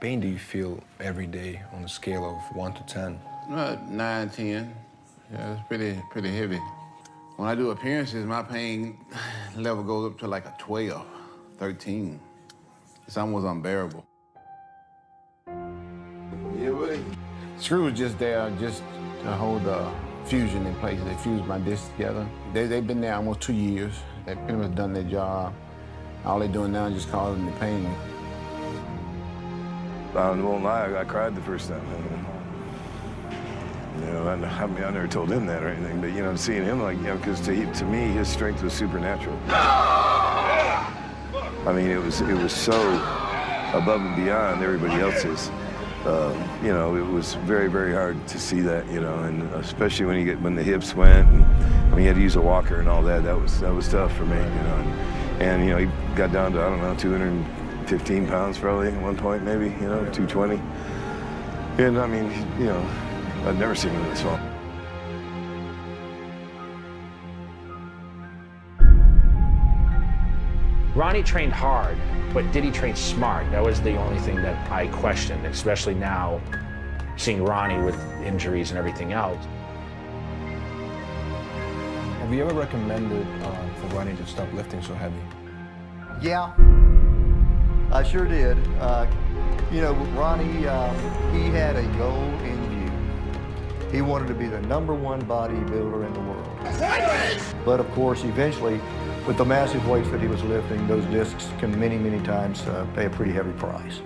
pain do you feel every day on a scale of 1 to 10? 9, 10. Yeah, it's pretty heavy. When I do appearances, my pain level goes up to like a 12, 13. It's almost unbearable. Yeah, buddy. Screw was just there just to hold the fusion in place. They fused my discs together. They've been there almost 2 years. They've pretty much done their job. All they're doing now is just causing the pain. I won't lie, I cried the first time. You know, I mean, I never told him that or anything, but, you know, seeing him like, you know, because to me, his strength was supernatural. I mean, it was so above and beyond everybody else's. You know, it was very, very hard to see that, you know, and especially when the hips went, and I mean, he had to use a walker and all that. That was tough for me, you know. And you know, he got down to, I don't know, 215 pounds probably at one point, maybe, you know, 220. And I mean, you know, I've never seen him this small. Ronnie trained hard, but did he train smart? That was the only thing that I questioned, especially now, seeing Ronnie with injuries and everything else. Have you ever recommended for Ronnie to stop lifting so heavy? Yeah, I sure did. You know, Ronnie, he had a goal in view. He wanted to be the #1 bodybuilder in the world. But of course, eventually, with the massive weights that he was lifting, those discs can many, many times pay a pretty heavy price.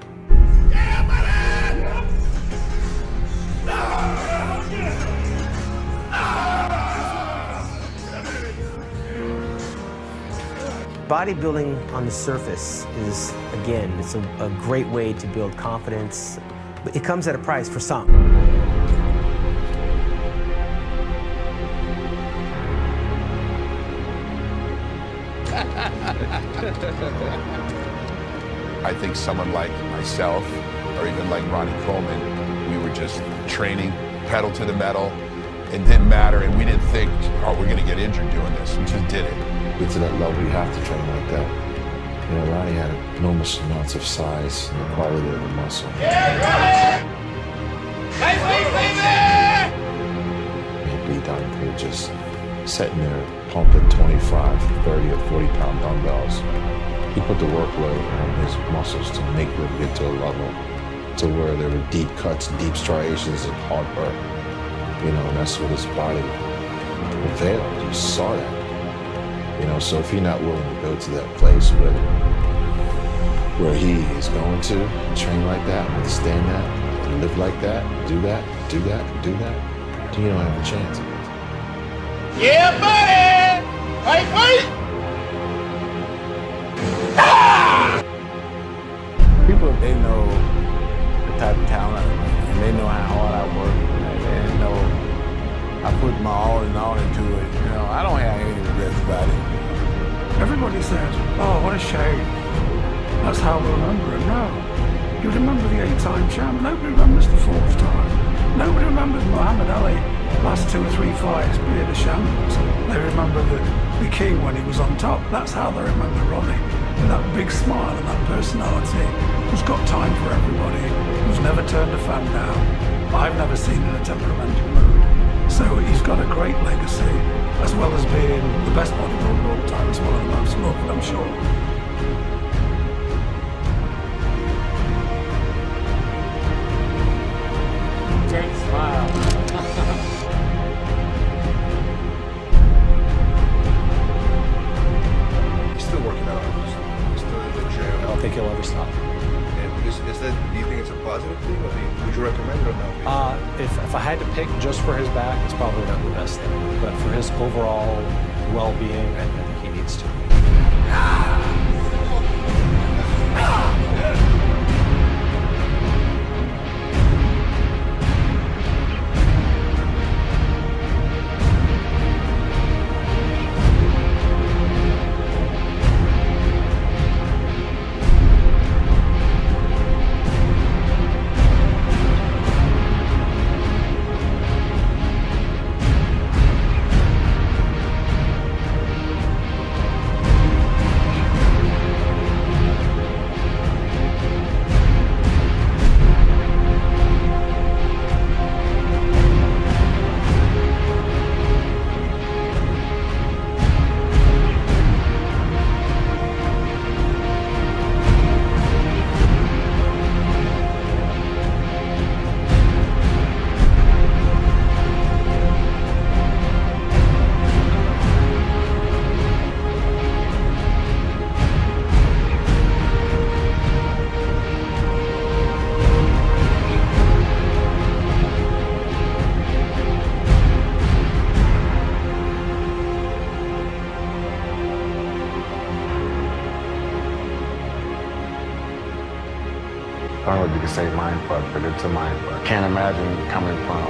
Bodybuilding on the surface is, again, it's a great way to build confidence, but it comes at a price for some. I think someone like myself, or even like Ronnie Coleman, we were just training pedal to the metal. It didn't matter, and we didn't think, oh, we're gonna get injured doing this. We just did it. Get to that level, you have to train like that. You know, Ronnie had enormous amounts of size and the quality of the muscle. He'd be down here just sitting there pumping 25, 30, or 40-pound dumbbells. He put the workload on his muscles to make them get to a level to where there were deep cuts, deep striations, and hard work. You know, and that's what his body availed. You saw that. You know, so if you're not willing to go to that place where he is going to train like that, understand that, and live like that, do that, do that, do that, then you don't have a chance. Yeah, buddy! Wait! People, they know the type of talent, and they know how hard I work, and they know I put my all in all into it. You know, I don't have any regrets about it. Everybody said, oh, what a shame. That's how we remember him now. You remember the 8-time champ, nobody remembers the 4th time. Nobody remembers Muhammad Ali, last 2 or 3 fights, be it a shambles. They remember the king when he was on top. That's how they remember Ronnie. With that big smile and that personality, who's got time for everybody, who's never turned a fan down. I've never seen in a temperamental mood. So he's got a great legacy, as well as being the best bodybuilder of all time. It's one of the most loved, I'm sure. Great smile. He's still working out. He's still in the gym. I don't think he'll ever stop. Is that, do you think it's a positive thing? Or would you recommend it or not? If I had to pick just for his back, it's probably not the best thing. But for his overall well-being, I think he needs to. don't know if you can say mind fuck, but it's a mind fuck. Can't imagine coming from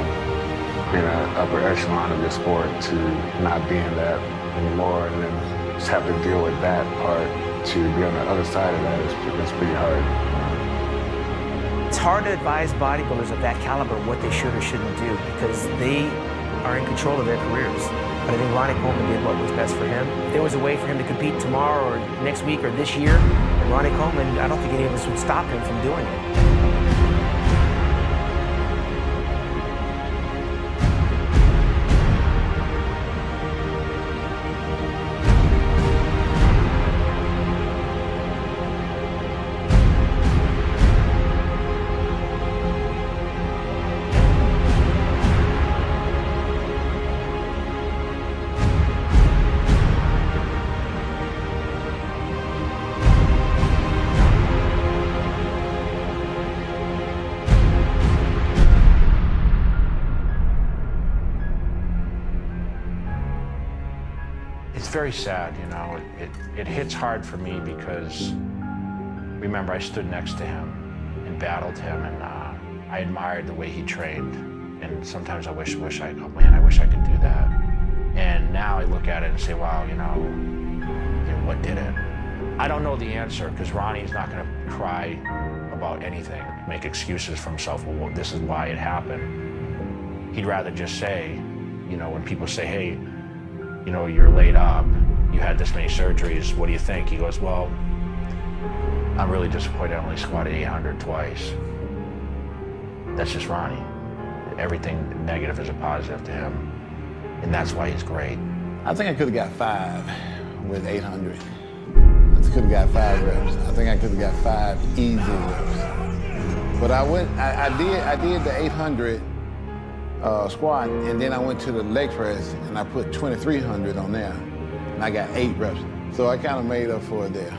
being an upper echelon of your sport to not being that anymore, and then just have to deal with that part to be on the other side of that. It's pretty hard. It's hard to advise bodybuilders of that caliber what they should or shouldn't do because they are in control of their careers. But I think Ronnie Coleman did what was best for him. If there was a way for him to compete tomorrow or next week or this year, and Ronnie Coleman, I don't think any of us would stop him from doing it. It's very sad, you know. It hits hard for me because, remember, I stood next to him and battled him, and I admired the way he trained. And sometimes I wish I could do that. And now I look at it and say, wow, you know, what did it? I don't know the answer because Ronnie's not going to cry about anything, make excuses for himself. Well, this is why it happened. He'd rather just say, you know, when people say, hey, you know, you're laid up, you had this many surgeries, what do you think? He goes, well, I'm really disappointed I only squatted 800 twice. That's just Ronnie. Everything negative is a positive to him, and that's why he's great. I think I could have got 5 with 800. I could have got 5 reps. I think I could have got 5 easy reps. But I did the 800 squat, and then I went to the leg press, and I put 2,300 on there, and I got 8 reps. So I kind of made up for it there.